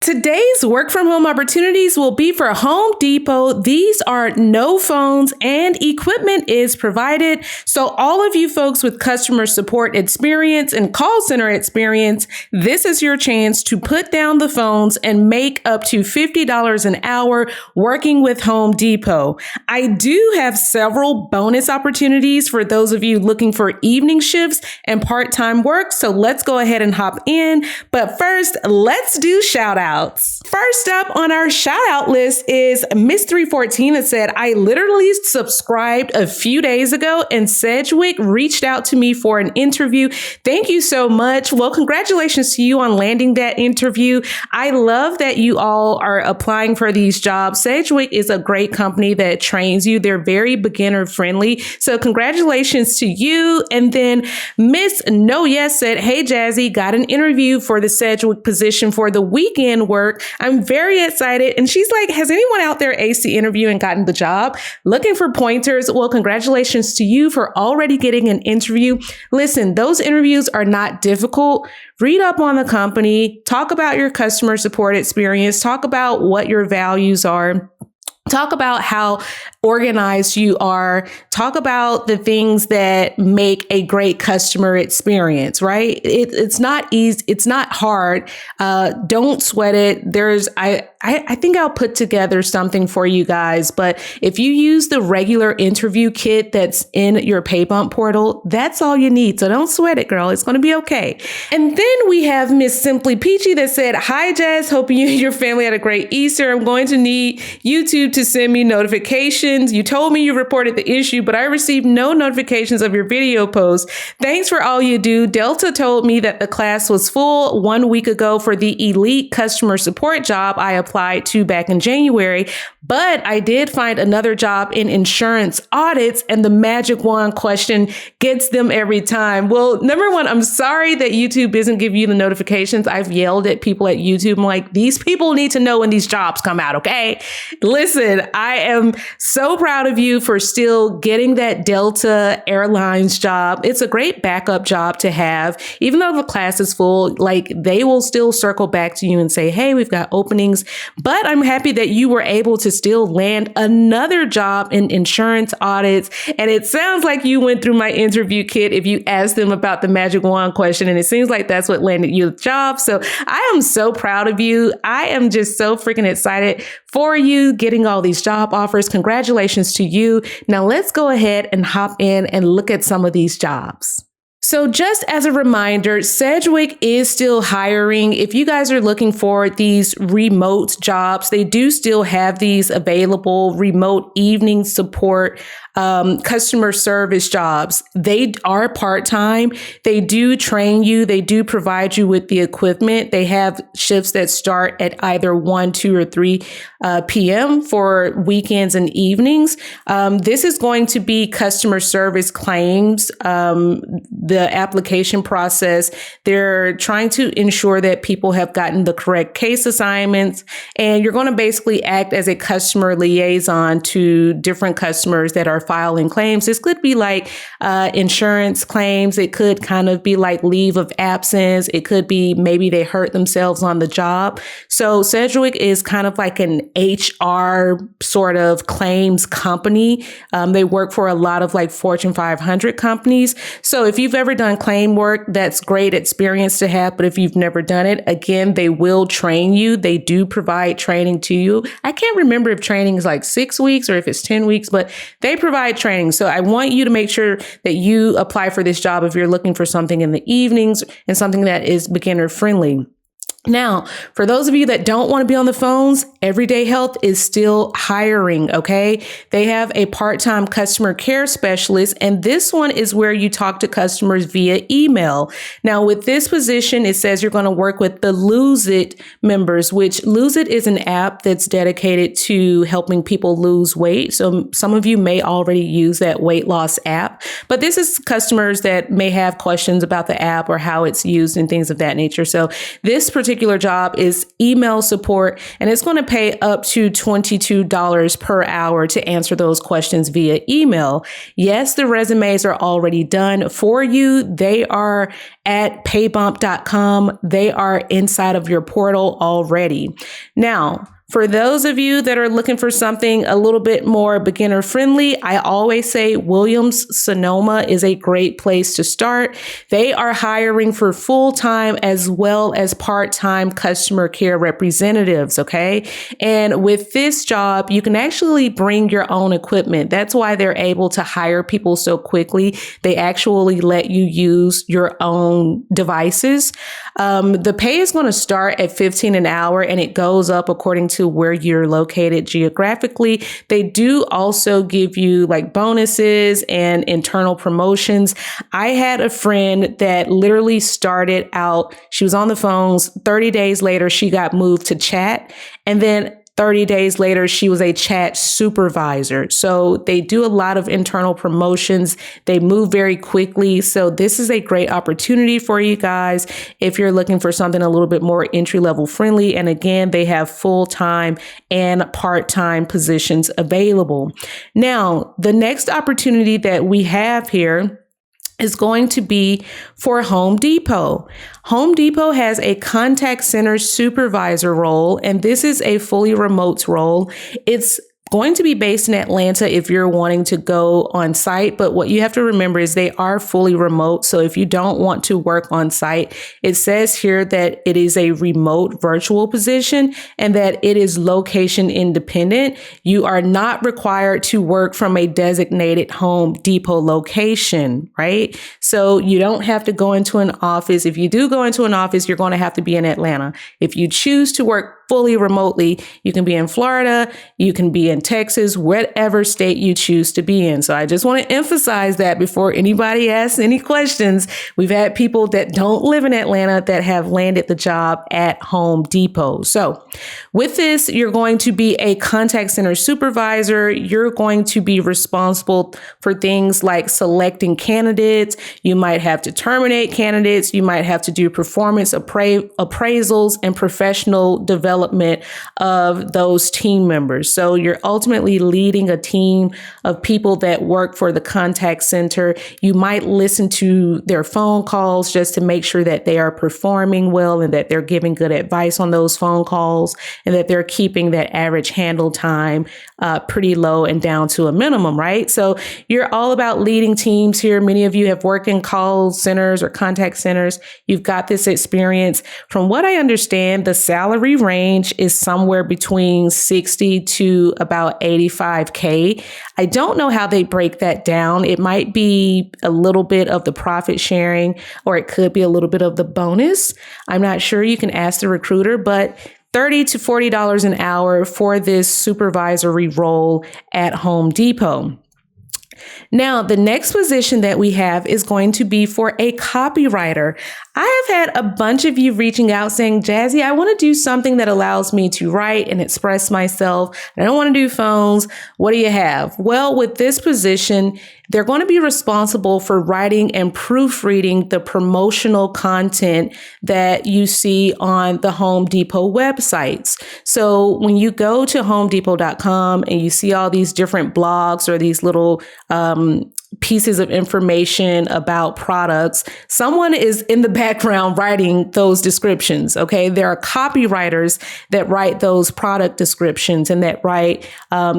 today's work from home opportunities will be for Home Depot. These are no phones and equipment is provided. So all of you folks with customer support experience and call center experience, this is your chance to put down the phones and make up to $50 an hour working with Home Depot. I do have several bonus opportunities for those of you looking for evening shifts and part-time work. So let's go ahead and hop in. But first, let's do shout outs. First up on our shout out list is Miss 314 that said, I literally subscribed a few days ago and Sedgwick reached out to me for an interview. Thank you so much. Well, congratulations to you on landing that interview. I love that you all are applying for these jobs. Sedgwick is a great company that trains you. They're very beginner friendly. So congratulations to you. And then Miss No Yes said, hey, Jazzy, got an interview for the Sedgwick position for the weekend work. I'm very excited. And she's like, has anyone out there aced the interview and gotten the job? Looking for pointers. Well, congratulations to you for already getting an interview. Listen, those interviews are not difficult. Read up on the company, talk about your customer support experience, talk about what your values are. Talk about how organized you are. Talk about the things that make a great customer experience, right? It's not easy. It's not hard. Don't sweat it. I think I'll put together something for you guys, but if you use the regular interview kit that's in your pay bump portal, that's all you need. So don't sweat it, girl. It's going to be okay. And then we have Miss Simply Peachy that said, hi, Jazz. Hoping you and your family had a great Easter. I'm going to need YouTube to send me notifications. You told me you reported the issue, but I received no notifications of your video post. Thanks for all you do. Delta told me that the class was full 1 week ago for the elite customer support job I applied to back in January, but I did find another job in insurance audits, and the magic wand question gets them every time. Well, number one, I'm sorry that YouTube doesn't give you the notifications. I've yelled at people at YouTube. I'm like, these people need to know when these jobs come out, okay? Listen, I am so proud of you for still getting that Delta Airlines job. It's a great backup job to have. Even though the class is full, like they will still circle back to you and say, hey, we've got openings. But I'm happy that you were able to still land another job in insurance audits. And it sounds like you went through my interview kit if you asked them about the magic wand question. And it seems like that's what landed you the job. So I am so proud of you. I am just so freaking excited for you getting all these job offers. Congratulations to you. Now let's go ahead and hop in and look at some of these jobs. So just as a reminder, Sedgwick is still hiring. If you guys are looking for these remote jobs, they do still have these available remote evening support customer service jobs. They are part-time. They do train you. They do provide you with the equipment. They have shifts that start at either 1, 2, or 3 p.m. for weekends and evenings. This is going to be customer service claims, the application process. They're trying to ensure that people have gotten the correct case assignments, and you're going to basically act as a customer liaison to different customers that are filing claims. This could be like insurance claims. It could kind of be like leave of absence. It could be maybe they hurt themselves on the job. So Sedgwick is kind of like an HR sort of claims company. They work for a lot of like Fortune 500 companies. So if you've ever done claim work, that's great experience to have. But if you've never done it, again, they will train you. They do provide training to you. I can't remember if training is like 6 weeks or if it's 10 weeks, but they provide training. So I want you to make sure that you apply for this job if you're looking for something in the evenings and something that is beginner friendly. Now, for those of you that don't want to be on the phones, Everyday Health is still hiring, okay? They have a part-time customer care specialist, and this one is where you talk to customers via email. Now, with this position, it says you're going to work with the Lose It members, which Lose It is an app that's dedicated to helping people lose weight. So some of you may already use that weight loss app, but this is customers that may have questions about the app or how it's used and things of that nature. So this particular job is email support, and it's going to pay up to $22 per hour to answer those questions via email. Yes, the resumes are already done for you. They are at paybump.com. They are inside of your portal already. Now, for those of you that are looking for something a little bit more beginner friendly, I always say Williams-Sonoma is a great place to start. They are hiring for full-time as well as part-time customer care representatives, okay? And with this job, you can actually bring your own equipment. That's why they're able to hire people so quickly. They actually let you use your own devices. The pay is going to start at $15 an hour and it goes up according to where you're located geographically. They do also give you like bonuses and internal promotions. I had a friend that literally started out, she was on the phones, 30 days later, she got moved to chat. And then 30 days later, she was a chat supervisor. So they do a lot of internal promotions. They move very quickly. So this is a great opportunity for you guys if you're looking for something a little bit more entry-level friendly. And again, they have full-time and part-time positions available. Now, the next opportunity that we have here is going to be for Home Depot. Home Depot has a contact center supervisor role, and this is a fully remote role. It's going to be based in Atlanta if you're wanting to go on site. But what you have to remember is they are fully remote. So if you don't want to work on site, it says here that it is a remote virtual position and that it is location independent. You are not required to work from a designated Home Depot location, right? So you don't have to go into an office. If you do go into an office, you're going to have to be in Atlanta. If you choose to work fully remotely, you can be in Florida, you can be in Texas, whatever state you choose to be in. So I just want to emphasize that before anybody asks any questions. We've had people that don't live in Atlanta that have landed the job at Home Depot. So with this, you're going to be a contact center supervisor. You're going to be responsible for things like selecting candidates. You might have to terminate candidates. You might have to do performance appraisals and professional development of those team members. So you're ultimately leading a team of people that work for the contact center. You might listen to their phone calls just to make sure that they are performing well and that they're giving good advice on those phone calls and that they're keeping that average handle time pretty low and down to a minimum, right? So you're all about leading teams here. Many of you have worked in call centers or contact centers. You've got this experience. From what I understand, the salary range is somewhere between 60 to about 85K. I don't know how they break that down. It might be a little bit of the profit sharing, or it could be a little bit of the bonus. I'm not sure. You can ask the recruiter, but $30 to $40 an hour for this supervisory role at Home Depot. Now, the next position that we have is going to be for a copywriter. I have had a bunch of you reaching out saying, Jazzy, I want to do something that allows me to write and express myself. I don't want to do phones. What do you have? Well, with this position, they're going to be responsible for writing and proofreading the promotional content that you see on the Home Depot websites. So when you go to homedepot.com and you see all these different blogs or these little pieces of information about products, someone is in the background writing those descriptions. Okay. There are copywriters that write those product descriptions and that write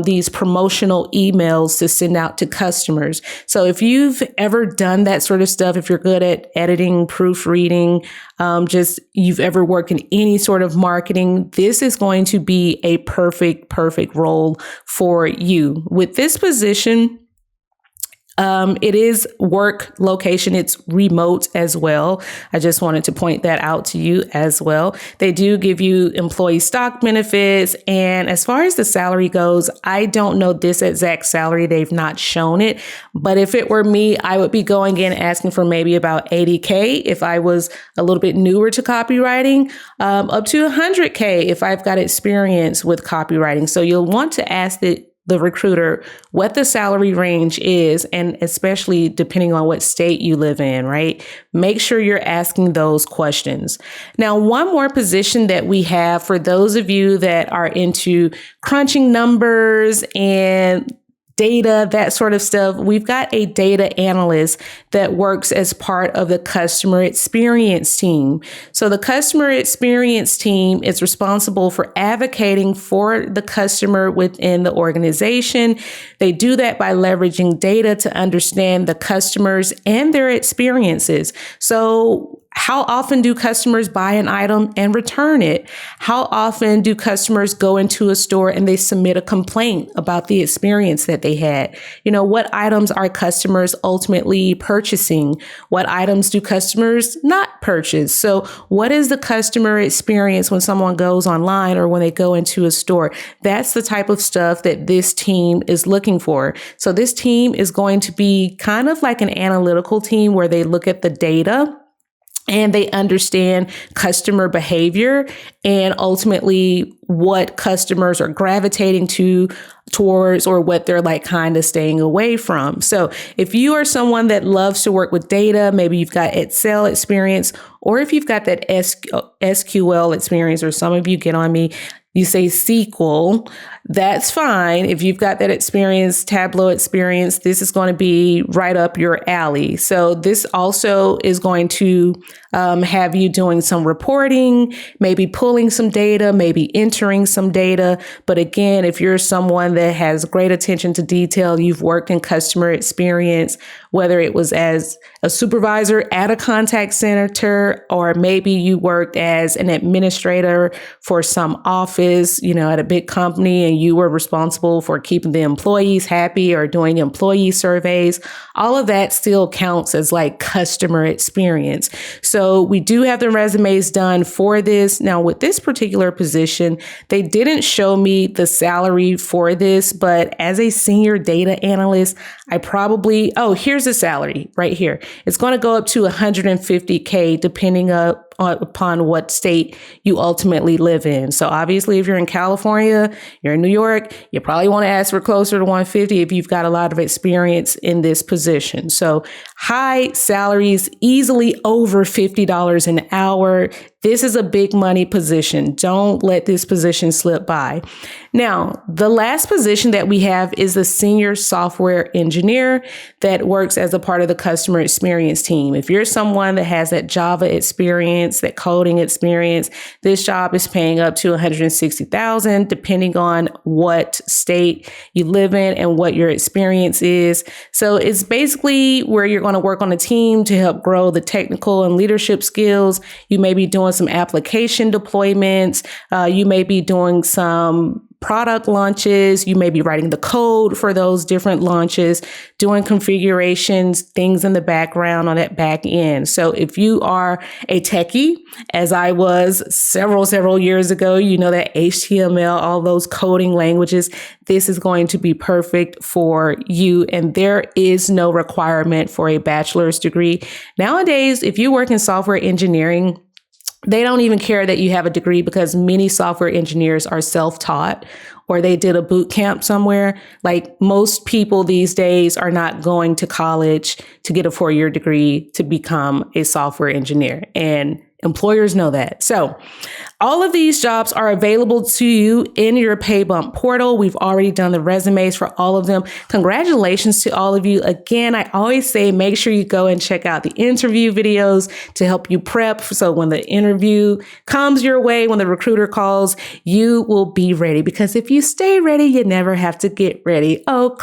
these promotional emails to send out to customers. So if you've ever done that sort of stuff, if you're good at editing, proofreading, just you've ever worked in any sort of marketing, this is going to be a perfect role for you. With this position, it is work location. It's remote as well. I just wanted to point that out to you as well. They do give you employee stock benefits. And as far as the salary goes, I don't know this exact salary. They've not shown it. But if it were me, I would be going in asking for maybe about 80K if I was a little bit newer to copywriting, up to 100K if I've got experience with copywriting. So you'll want to ask the recruiter what the salary range is, and especially depending on what state you live in, right? Make sure you're asking those questions. Now, one more position that we have for those of you that are into crunching numbers and data, that sort of stuff. We've got a data analyst that works as part of the customer experience team. So the customer experience team is responsible for advocating for the customer within the organization. They do that by leveraging data to understand the customers and their experiences. So how often do customers buy an item and return it? How often do customers go into a store and they submit a complaint about the experience that they had? What items are customers ultimately purchasing? What items do customers not purchase? So what is the customer experience when someone goes online or when they go into a store? That's the type of stuff that this team is looking for. So this team is going to be kind of like an analytical team where they look at the data and they understand customer behavior and ultimately what customers are gravitating towards or what they're like kind of staying away from. So if you are someone that loves to work with data, maybe you've got Excel experience, or if you've got that SQL experience, or some of you get on me, you say SQL, that's fine. If you've got that experience, Tableau experience, this is going to be right up your alley. So this also is going to have you doing some reporting, maybe pulling some data, maybe entering some data. But again, if you're someone that has great attention to detail, you've worked in customer experience, whether it was as a supervisor at a contact center, or maybe you worked as an administrator for some office, at a big company, and you were responsible for keeping the employees happy or doing employee surveys, all of that still counts as like customer experience. So we do have the resumes done for this. Now with this particular position, they didn't show me the salary for this, but as a senior data analyst, here's the salary right here. It's going to go up to $150K depending upon what state you ultimately live in. So obviously, if you're in California, you're in New York, you probably want to ask for closer to 150 if you've got a lot of experience in this position. So high salaries, easily over $50 an hour. This is a big money position. Don't let this position slip by. Now, the last position that we have is the senior software engineer that works as a part of the customer experience team. If you're someone that has that Java experience, that coding experience, this job is paying up to $160,000, depending on what state you live in and what your experience is. So it's basically where you're going to work on a team to help grow the technical and leadership skills. You may be doing some application deployments. You may be doing some product launches. You may be writing the code for those different launches, doing configurations, things in the background on that back end. So if you are a techie, as I was several years ago, that HTML, all those coding languages, this is going to be perfect for you. And there is no requirement for a bachelor's degree. Nowadays, if you work in software engineering, they don't even care that you have a degree because many software engineers are self-taught or they did a boot camp somewhere. Like most people these days are not going to college to get a 4-year degree to become a software engineer. And employers know that. So all of these jobs are available to you in your pay bump portal. We've already done the resumes for all of them. Congratulations to all of you. Again, I always say, make sure you go and check out the interview videos to help you prep. So when the interview comes your way, when the recruiter calls, you will be ready, because if you stay ready, you never have to get ready. Oh,